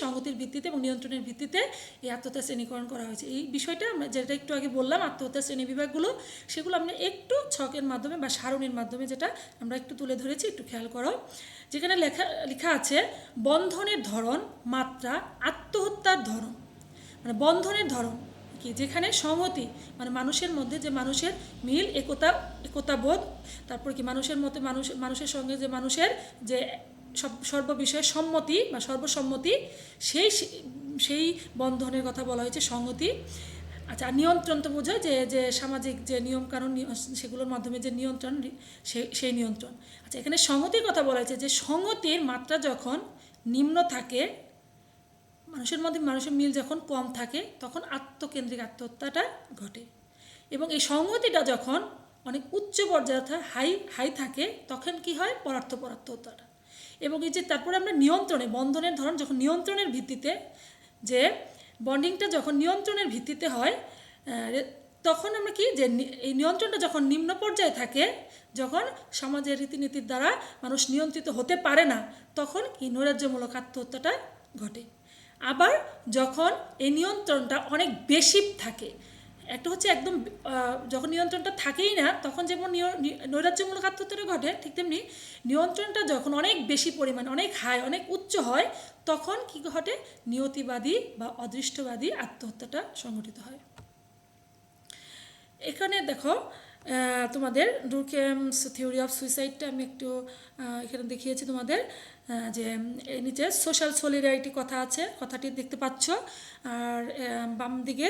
Speaker 1: সংহতির ভিত্তিতে এবং নিয়ন্ত্রণের ভিত্তিতে এই আত্মহত্যার শ্রেণীকরণ করা হয়েছে। এই বিষয়টা আমরা যেটা একটু আগে বললাম আত্মহত্যার শ্রেণীবিভাগগুলো, সেগুলো আমরা একটু ছকের মাধ্যমে বা সারণীর মাধ্যমে যেটা আমরা একটু তুলে ধরেছি, একটু খেয়াল করো। যেখানে লেখা আছে বন্ধনের ধরন, মাত্রা, আত্মহত্যার ধরন। মানে বন্ধনের ধরন কি, যেখানে সংহতি মানে মানুষের মধ্যে যে মানুষের মিল, একতাবোধ, তারপর কি মানুষের মধ্যে মানুষের সঙ্গে যে মানুষের যে সর্ববিষয়ে সম্মতি বা সর্বসম্মতি, সেই বন্ধনের কথা বলা হয়েছে সংহতি। আচ্ছা, নিয়ন্ত্রণ তো বোঝায় যে সামাজিক যে নিয়মকানুন সেগুলোর মাধ্যমে যে নিয়ন্ত্রণ, সেই নিয়ন্ত্রণ। আচ্ছা, এখানে সংহতির কথা বলা হয়েছে যে সংহতির মাত্রা যখন নিম্ন থাকে, মানুষের মধ্যে মানুষের মিল যখন কম থাকে তখন আত্মকেন্দ্রিক আত্মহত্যাটা ঘটে, এবং এই সংহতিটা যখন অনেক উচ্চ পর্যায়ে অর্থাৎ হাই থাকে তখন কি হয়, পরার্থপর আত্মহত্যাটা। এবং এই যে তারপরে আমরা নিয়ন্ত্রণে বন্ধনের ধরন, যখন নিয়ন্ত্রণের ভিত্তিতে যে বন্ডিংটা যখন নিয়ন্ত্রণের ভিত্তিতে হয় তখন আমরা কি যে এই নিয়ন্ত্রণটা যখন নিম্ন পর্যায়ে থাকে, যখন সমাজের রীতিনীতির দ্বারা মানুষ নিয়ন্ত্রিত হতে পারে না, তখন এই নৈরাজ্যমূলক আত্মহত্যাটা ঘটে। আবার যখন এই নিয়ন্ত্রণটা অনেক বেশি থাকে, একটা হচ্ছে একদম যখন নিয়ন্ত্রণটা থাকেই না তখন যেমন নৈরাজ্যমূলক আত্মহত্যাটা ঘটে, ঠিক তেমনি নিয়ন্ত্রণটা যখন অনেক বেশি পরিমাণে অনেক হাই অনেক উচ্চ হয় তখন কি ঘটে, নিয়তিবাদী বা অদৃষ্টবাদী আত্মহত্যাটা সংঘটিত হয়। এখানে দেখো তোমাদের ডুরখেমস থিওরি অফ সুইসাইডটা আমি একটু এখানে দেখিয়েছি তোমাদের, যে নিচে সোশ্যাল সলিডারিটি কথা আছে, কথাটি দেখতে পাচ্ছ, আর বাম দিকে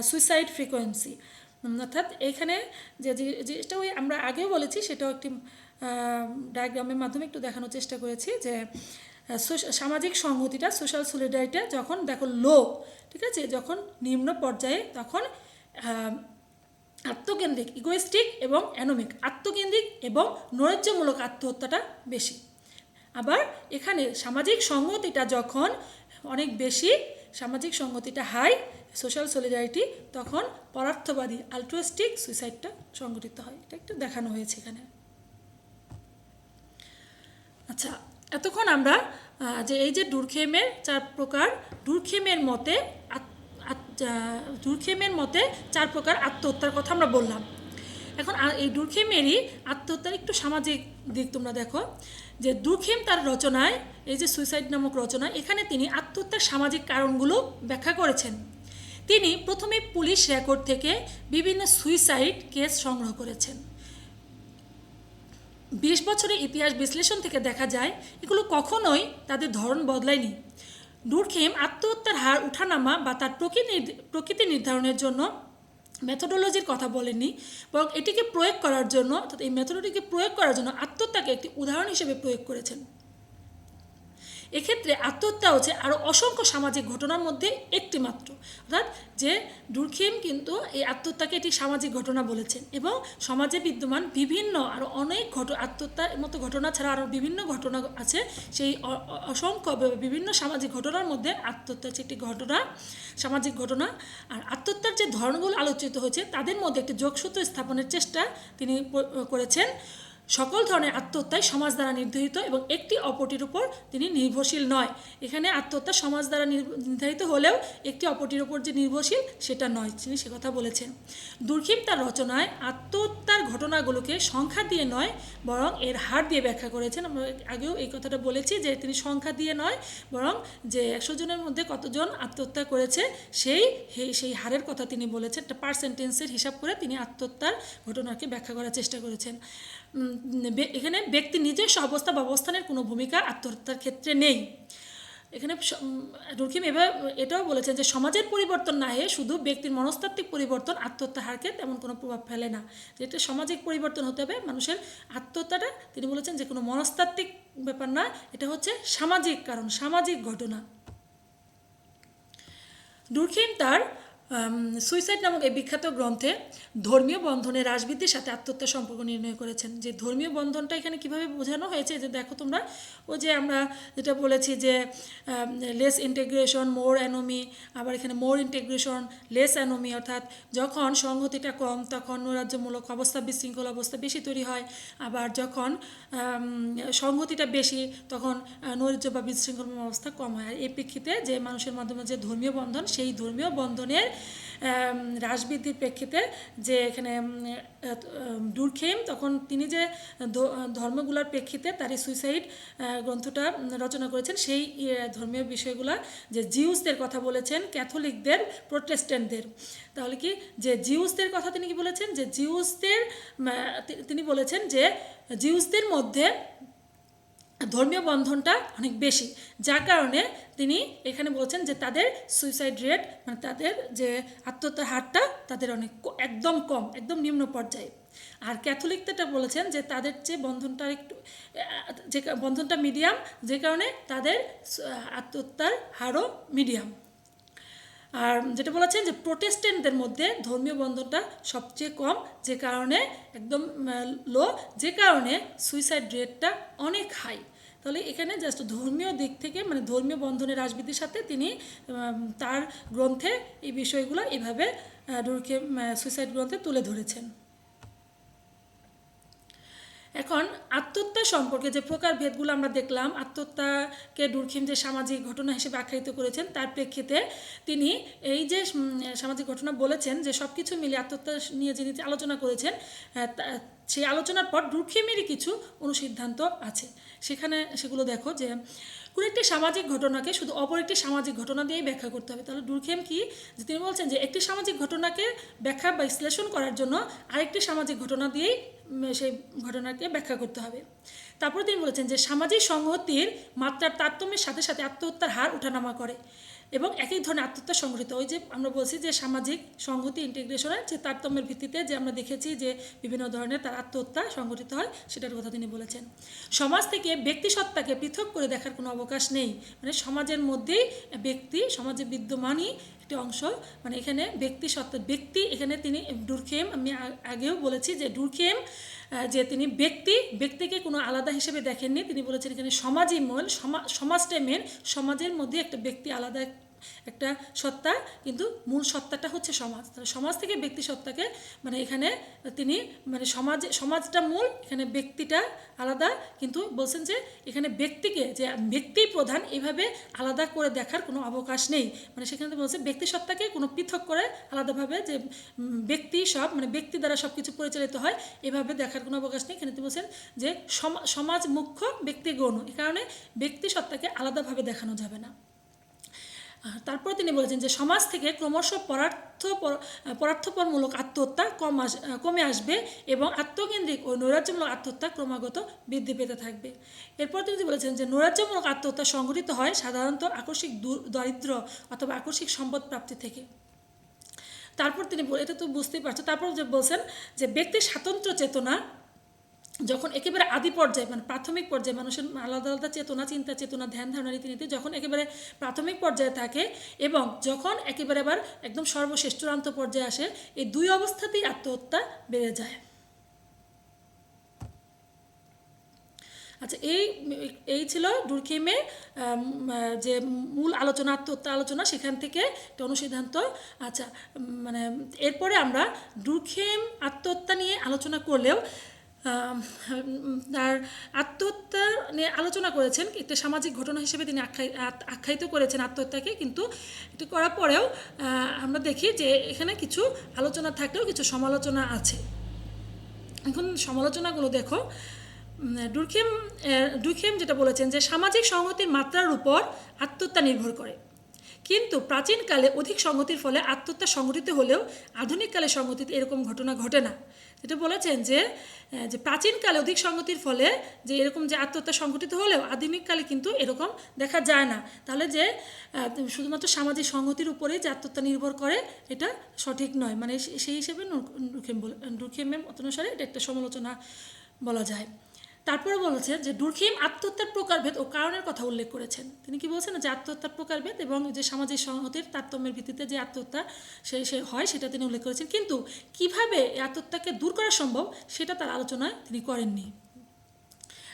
Speaker 1: সুইসাইড ফ্রিকোয়েন্সি, অর্থাৎ এখানে যেটা ওই আমরা আগেও বলেছি সেটাও একটি ডায়াগ্রামের মাধ্যমে একটু দেখানোর চেষ্টা করেছি যে সামাজিক সংহতিটা সোশ্যাল সলিডারিটিটা যখন দেখো লো, ঠিক আছে, যখন নিম্ন পর্যায়ে তখন আত্মকেন্দ্রিক ইগোইস্টিক এবং অ্যানোমিক আত্মকেন্দ্রিক এবং নৈরাজ্যমূলক আত্মহত্যাটা বেশি। আবার এখানে সামাজিক সংহতিটা যখন অনেক বেশি, সামাজিক সংহতিটা হাই, সোশ্যাল সলিডারিটি, তখন পরার্থবাদী আলট্রুইস্টিক সুইসাইডটা সংঘটিত হয়। এটা একটু দেখানো হয়েছে এখানে। আচ্ছা, এতক্ষণ আমরা যে এই যে ডুরখেমের 4 প্রকার, ডুরখেমের মতে ডুরখেমের মতে 4 প্রকার আত্মহত্যার কথা আমরা বললাম। এখন এই ডুরখেমেরই আত্মহত্যার একটু সামাজিক দিক তোমরা দেখো, যে ডুরখেম তার রচনায়, এই যে সুইসাইড নামক রচনা, এখানে তিনি আত্মহত্যার সামাজিক কারণগুলো ব্যাখ্যা করেছেন। তিনি প্রথমে পুলিশ রেকর্ড থেকে বিভিন্ন সুইসাইড কেস সংগ্রহ করেছেন। 20 বছরের ইতিহাস বিশ্লেষণ থেকে দেখা যায় এগুলো কখনোই তাদের ধরন বদলায়নি। ডুরখেম আত্মহত্যার হার ওঠানামা বা তার প্রকৃতি নির্ধারণের জন্য মেথোডোলজির কথা বলেননি, বরং এটিকে প্রয়োগ করার জন্য, অর্থাৎ এই মেথোডটিকে প্রয়োগ করার জন্য আত্মহত্যাকে একটি উদাহরণ হিসেবে প্রয়োগ করেছেন। এক্ষেত্রে আত্মহত্যা হচ্ছে আরও অসংখ্য সামাজিক ঘটনার মধ্যে একটি মাত্র, অর্থাৎ যে ডুরখেম কিন্তু এই আত্মহত্যাকে একটি সামাজিক ঘটনা বলেছেন, এবং সমাজে বিদ্যমান বিভিন্ন আরও অনেক আত্মহত্যার মতো ঘটনা ছাড়া আরও বিভিন্ন ঘটনা আছে। সেই অসংখ্য বিভিন্ন সামাজিক ঘটনার মধ্যে আত্মহত্যা হচ্ছে একটি ঘটনা, সামাজিক ঘটনা। আর আত্মহত্যার যে ধরনগুলো আলোচিত হয়েছে তাদের মধ্যে একটি যোগসূত্র স্থাপনের চেষ্টা তিনি করেছেন। সকল ধরনের আত্মহত্যাই সমাজ দ্বারা নির্ধারিত এবং একটি অপরটির উপর তিনি নির্ভরশীল নয়। এখানে আত্মহত্যা সমাজ দ্বারা নির্ধারিত হলেও একটি অপরটির উপর যে নির্ভরশীল সেটা নয়, তিনি সে কথা বলেছেন। ডুরখেম তার রচনায় আত্মহত্যার ঘটনাগুলোকে সংখ্যা দিয়ে নয় বরং এর হার দিয়ে ব্যাখ্যা করেছেন। আমরা আগেও এই কথাটা বলেছি যে তিনি সংখ্যা দিয়ে নয় বরং যে 100 জনের মধ্যে কতজন আত্মহত্যা করেছে সেই হারের কথা তিনি বলেছেন। একটা পার্সেন্টেন্সের হিসাব করে তিনি আত্মহত্যার ঘটনাকে ব্যাখ্যা করার চেষ্টা করেছেন। এখানে ব্যক্তি নিজস্ব অবস্থা বা অবস্থানের কোনো ভূমিকা আত্মহত্যার ক্ষেত্রে নেই। এখানে ডুরখেম এটাও বলেছেন যে সমাজের পরিবর্তন না হয়ে শুধু ব্যক্তির মনস্তাত্ত্বিক পরিবর্তন আত্মহত্যার হারকে তেমন কোনো প্রভাব ফেলে না, যেটা সামাজিক পরিবর্তন হতে হবে মানুষের। আত্মহত্যাটা তিনি বলেছেন যে কোনো মনস্তাত্ত্বিক ব্যাপার না, এটা হচ্ছে সামাজিক কারণ, সামাজিক ঘটনা। ডুরখেম তার সুইসাইড নামক এই বিখ্যাত গ্রন্থে ধর্মীয় বন্ধনের হ্রাসবৃদ্ধির সাথে আত্মহত্যার সম্পর্ক নির্ণয় করেছেন। যে ধর্মীয় বন্ধনটা এখানে কিভাবে বোঝানো হয়েছে, যে দেখো তোমরা, ও যে আমরা যেটা বলেছি যে লেস ইন্টিগ্রেশন মোর অ্যানোমি, আবার এখানে মোর ইন্টিগ্রেশন লেস অ্যানোমি, অর্থাৎ যখন সংহতিটা কম তখন নৈরাজ্যমূলক অবস্থা, বিশৃঙ্খল অবস্থা বেশি তৈরি হয়, আবার যখন সংহতিটা বেশি তখন নৈরাজ্য বা বিশৃঙ্খল অবস্থা কম হয়। আর এই প্রেক্ষিতে যে মানুষের মাধ্যমে যে ধর্মীয় বন্ধন, সেই ধর্মীয় বন্ধনের হ্রাসবৃদ্ধির প্রেক্ষিতে যে এখানে ডুরখেম তখন তিনি যে ধর্মগুলোর প্রেক্ষিতে তার এই সুইসাইড গ্রন্থটা রচনা করেছেন, সেই ধর্মীয় বিষয়গুলো, যে জিউসদের কথা বলেছেন, ক্যাথলিকদের, প্রোটেস্ট্যান্টদের। তাহলে কি যে জিউসদের কথা তিনি কি বলেছেন, যে জিউসদের তিনি বলেছেন যে জিউসদের মধ্যে ধর্মীয় বন্ধনটা অনেক বেশি, যার কারণে তিনি এখানে বলছেন যে তাদের সুইসাইড রেট, মানে তাদের যে আত্মহত্যার হারটা তাদের অনেক একদম কম, একদম নিম্ন পর্যায়ে। আর ক্যাথলিকটা বলেছেন যে তাদের যে বন্ধনটা একটু, যে বন্ধনটা মিডিয়াম, যে কারণে তাদের আত্মহত্যার হারও মিডিয়াম। আর যেটা বলেছেন যে প্রোটেস্ট্যান্টদের মধ্যে ধর্মীয় বন্ধনটা সবচেয়ে কম, যে কারণে একদম লো, যে কারণে সুইসাইড রেটটা অনেক হাই। তাহলে এখানে জাস্ট ধর্মীয় দিক থেকে, মানে ধর্মীয় বন্ধনের হ্রাসবৃদ্ধির সাথে তিনি তার গ্রন্থে এই বিষয়গুলো এইভাবে ডুরখেম সুইসাইড গ্রন্থে তুলে ধরেছেন। এখন আত্মহত্যা সম্পর্কে যে প্রকারভেদগুলো আমরা দেখলাম, আত্মহত্যাকে ডুরখেম যে সামাজিক ঘটনা হিসেবে আখ্যায়িত করেছেন, তার প্রেক্ষিতে তিনি এই যে সামাজিক ঘটনা বলেছেন, যে সব কিছু মিলিয়ে আত্মহত্যা নিয়ে যিনি আলোচনা করেছেন, সেই আলোচনার পর ডুরখেমেরই কিছু অনুসিদ্ধান্ত আছে। সেগুলো দেখো, যে কোনো একটি সামাজিক ঘটনাকে শুধু অপর একটি সামাজিক ঘটনা দিয়েই ব্যাখ্যা করতে হবে। তাহলে ডুরখেম কি, যে তিনি বলছেন যে একটি সামাজিক ঘটনাকে ব্যাখ্যা বা বিশ্লেষণ করার জন্য আরেকটি সামাজিক ঘটনা দিয়েই সেই ঘটনাকে ব্যাখ্যা করতে হবে। তারপরে তিনি বলেছেন যে সামাজিক সংহতির মাত্রার তারতম্যের সাথে সাথে আত্মহত্যার হার ওঠানামা করে এবং একই ধরনের আত্মহত্যা সংঘটিত। ওই যে আমরা বলছি যে সামাজিক সংহতি ইন্টিগ্রেশনের যে তারতম্যের ভিত্তিতে যে আমরা দেখেছি যে বিভিন্ন ধরনের তার আত্মহত্যা সংঘটিত হয়, সেটার কথা তিনি বলেছেন। সমাজ থেকে ব্যক্তি সত্তাকে পৃথক করে দেখার কোনো অবকাশ নেই, মানে সমাজের মধ্যেই ব্যক্তি, সমাজে বিদ্যমানই একটি অংশ, মানে এখানে ব্যক্তি সত্তা, ব্যক্তি এখানে তিনি ডুরখেম, আমি আগেও বলেছি যে ডুরখেম যে তিনি ব্যক্তিকে কোনো আলাদা হিসেবে দেখেননি। তিনি বলেছেন এখানে সমাজই মূল, সমাজটাই মেন, সমাজের মধ্যে একটা ব্যক্তি আলাদা একটা সত্তা, কিন্তু মূল সত্তাটা হচ্ছে সমাজ। তাহলে সমাজ থেকে ব্যক্তি সত্তাকে মানে এখানে তিনি মানে সমাজটা মূল, এখানে ব্যক্তিটা আলাদা, কিন্তু বলছেন যে এখানে ব্যক্তিকে যে ব্যক্তি প্রধান এভাবে আলাদা করে দেখার কোনো অবকাশ নেই। মানে সেখানে বলছে ব্যক্তি সত্তাকে কোনো পৃথক করে আলাদাভাবে যে ব্যক্তি সব মানে ব্যক্তি দ্বারা সব কিছু পরিচালিত হয় এভাবে দেখার কোনো অবকাশ নেই। এখানে তিনি বলছেন যে সমাজ মুখ্য, ব্যক্তি গৌণ, এই কারণে ব্যক্তি সত্তাকে আলাদাভাবে দেখানো যাবে না। তারপর তিনি বলেছেন যে সমাজ থেকে ক্রমশ পরার্থপরমূলক আত্মহত্যা কমে আসবে এবং আত্মকেন্দ্রিক ও নৈরাজ্যমূলক আত্মহত্যা ক্রমাগত বৃদ্ধি পেতে থাকবে। এরপর তিনি বলেছেন যে নৈরাজ্যমূলক আত্মহত্যা সংঘটিত হয় সাধারণত আকস্মিক দারিদ্র্য অথবা আকস্মিক সম্পদ প্রাপ্তি থেকে। তারপর তিনি এটা তো বুঝতেই পারছো। তারপর যে বলছেন যে ব্যক্তির স্বাতন্ত্র্য চেতনা যখন একেবারে আদি পর্যায়ে মানে প্রাথমিক পর্যায়ে মানুষের আলাদা আলাদা চেতনা, চিন্তা চেতনা, ধ্যান ধারণা, রীতিনীতি যখন একেবারে প্রাথমিক পর্যায়ে থাকে এবং যখন একেবারে আবার একদম সর্বশেষ চূড়ান্ত পর্যায়ে আসে, এই দুই অবস্থাতেই আত্মহত্যা বেড়ে যায়। আচ্ছা, এই ছিল ডুরখেইমের যে মূল আলোচনা, আত্মহত্যা আলোচনা, সেখান থেকে একটা অনুসিদ্ধান্ত। আচ্ছা, মানে এরপরে আমরা ডুরখেইম আত্মহত্যা নিয়ে আলোচনা করলেও তার আত্মহত্যা নিয়ে আলোচনা করেছেন একটা সামাজিক ঘটনা হিসেবে তিনি আখ্যায়িত করেছেন আত্মহত্যাকে, কিন্তু এটি করার পরেও আমরা দেখি যে এখানে কিছু আলোচনা থাকলেও কিছু সমালোচনা আছে। এখন সমালোচনাগুলো দেখো। ডুরখেইম যেটা বলেছেন যে সামাজিক সংহতির মাত্রার উপর আত্মহত্যা নির্ভর করে, কিন্তু প্রাচীনকালে অধিক সংহতির ফলে আত্মহত্যা সংঘটিত হলেও আধুনিককালে সংহতিতে এরকম ঘটনা ঘটে না। যেটা বলেছেন যে প্রাচীনকালে অধিক সংহতির ফলে যে এরকম যে আত্মহত্যা সংঘটিত হলেও আধুনিককালে কিন্তু এরকম দেখা যায় না। তাহলে যে শুধুমাত্র সামাজিক সংহতির উপরেই যে আত্মহত্যা নির্ভর করে এটা সঠিক নয়। মানে সেই হিসেবে ডুরখেইমের মতানুসারে এটা একটা সমালোচনা বলা যায়। তারপরে বলেছেন যে ডুরখেইম আত্মহত্যার প্রকারভেদ ও কারণের কথা উল্লেখ করেছেন। তিনি কি বলছেন যে আত্মহত্যার প্রকারভেদ এবং যে সামাজিক সংহতির তারতম্যের ভিত্তিতে যে আত্মহত্যা সে হয় সেটা তিনি উল্লেখ করেছেন, কিন্তু কিভাবে এই আত্মহত্যাকে দূর করা সম্ভব সেটা তার আলোচনায় তিনি করেননি।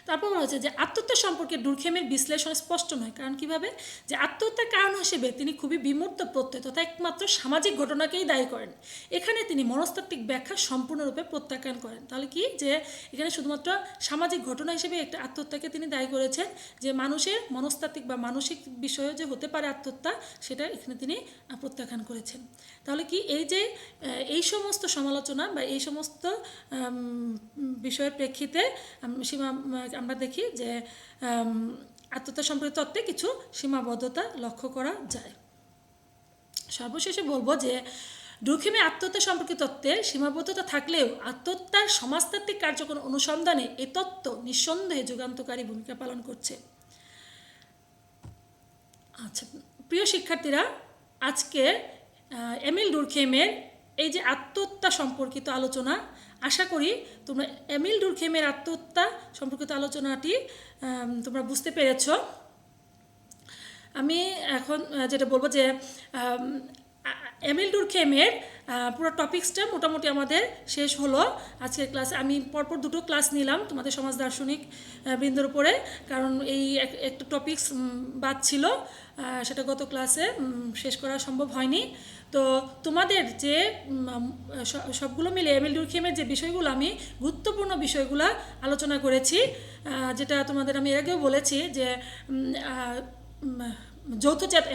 Speaker 1: তারপর মনে হচ্ছে যে আত্মহত্যা সম্পর্কে ডুরখেইমের বিশ্লেষণ স্পষ্ট নয়, কারণ কিভাবে যে আত্মহত্যার কারণ হিসেবে তিনি খুবই বিমূর্ত প্রত্যয় তথা একমাত্র সামাজিক ঘটনাকেই দায়ী করেন। এখানে তিনি মনস্তাত্ত্বিক ব্যাখ্যা সম্পূর্ণরূপে প্রত্যাখ্যান করেন। তাহলে কি যে এখানে শুধুমাত্র সামাজিক ঘটনা হিসেবে একটা আত্মহত্যাকে তিনি দায়ী করেছেন, যে মানুষের মনস্তাত্ত্বিক বা মানসিক বিষয়ে যে হতে পারে আত্মহত্যা সেটা এখানে তিনি প্রত্যাখ্যান করেছেন। তাহলে কি এই সমস্ত সমালোচনা বা এই সমস্ত বিষয়ের প্রেক্ষিতে আমরা দেখি যে আত্মহত্যা সম্পর্কিত তত্ত্বে কিছু সীমাবদ্ধতা লক্ষ্য করা যায়। সর্বশেষে বলবো যে ডুরখেইমের আত্মহত্যা সম্পর্কিত তত্ত্বের সীমাবদ্ধতা থাকলেও আত্মহত্যার সমাজতাত্ত্বিক কার্যক্রম অনুসন্ধানে এই তত্ত্ব নিঃসন্দেহে যুগান্তকারী ভূমিকা পালন করছে। আচ্ছা প্রিয় শিক্ষার্থীরা, আজকে এমিল ডুরখেইমের এই যে আত্মহত্যা সম্পর্কিত আলোচনা, আশা করি তোমরা এমিল ডুরখেইমের আত্মহত্যা সম্পর্কিত আলোচনাটি তোমরা বুঝতে পেরেছ। আমি এখন যেটা বলবো যে এমিল ডুরখেইমের পুরো টপিক্সটা মোটামুটি আমাদের শেষ হলো আজকের ক্লাসে। আমি পরপর দুটো ক্লাস নিলাম তোমাদের সমাজ দার্শনিক বৃন্দের উপরে, কারণ এই একটা টপিক্স বাদ ছিল, সেটা গত ক্লাসে শেষ করা সম্ভব হয়নি। তো তোমাদের যে সবগুলো মিলে এমিল ডুরখেইমের যে বিষয়গুলো আমি গুরুত্বপূর্ণ বিষয়গুলো আলোচনা করেছি, যেটা তোমাদের আমি এর আগেও বলেছি যে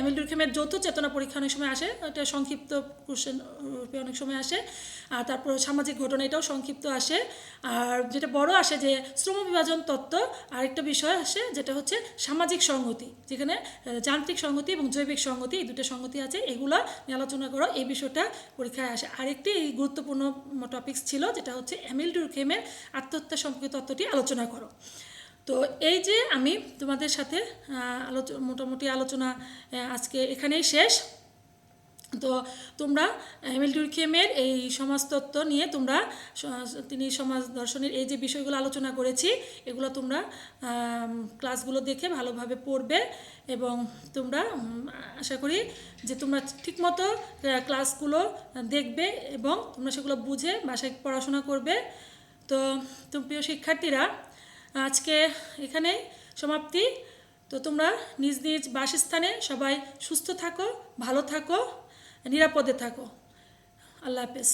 Speaker 1: এমিল ডুরখেইমের যৌথ চেতনা পরীক্ষা অনেক সময় আসে, এটা সংক্ষিপ্ত কোশ্চেন রূপে অনেক সময় আসে, আর তারপর সামাজিক ঘটনা এটাও সংক্ষিপ্ত আসে, আর যেটা বড় আসে যে শ্রম বিভাজন তত্ত্ব, আরেকটা বিষয় আসে যেটা হচ্ছে সামাজিক সংহতি, যেখানে যান্ত্রিক সংহতি এবং জৈবিক সংহতি এই দুটো সংহতি আছে, এগুলো নিয়ে আলোচনা করো, এই বিষয়টা পরীক্ষায় আসে। আরেকটি গুরুত্বপূর্ণ টপিকস ছিল যেটা হচ্ছে এমিল ডুরখেইমের আত্মহত্যা সম্পর্কিত তত্ত্বটি আলোচনা করো। তো এই যে আমি তোমাদের সাথে মোটামুটি আলোচনা আজকে এখানেই শেষ। তো তোমরা এমিল ডুরখেইমের এই সমাজতত্ত্ব নিয়ে তিনি সমাজ দর্শনের এই যে বিষয়গুলো আলোচনা করেছি এগুলো তোমরা ক্লাসগুলো দেখে ভালোভাবে পড়বে, এবং তোমরা আশা করি যে তোমরা ঠিকমতো ক্লাসগুলো দেখবে এবং তোমরা সেগুলো বুঝে বাসায় পড়াশোনা করবে। তো প্রিয় শিক্ষার্থীরা, আজকে এখানেই সমাপ্তি। তো তোমরা নিজ নিজ বাসস্থানে সবাই সুস্থ থাকো, ভালো থাকো, নিরাপদে থাকো। আল্লাহ হাফেজ।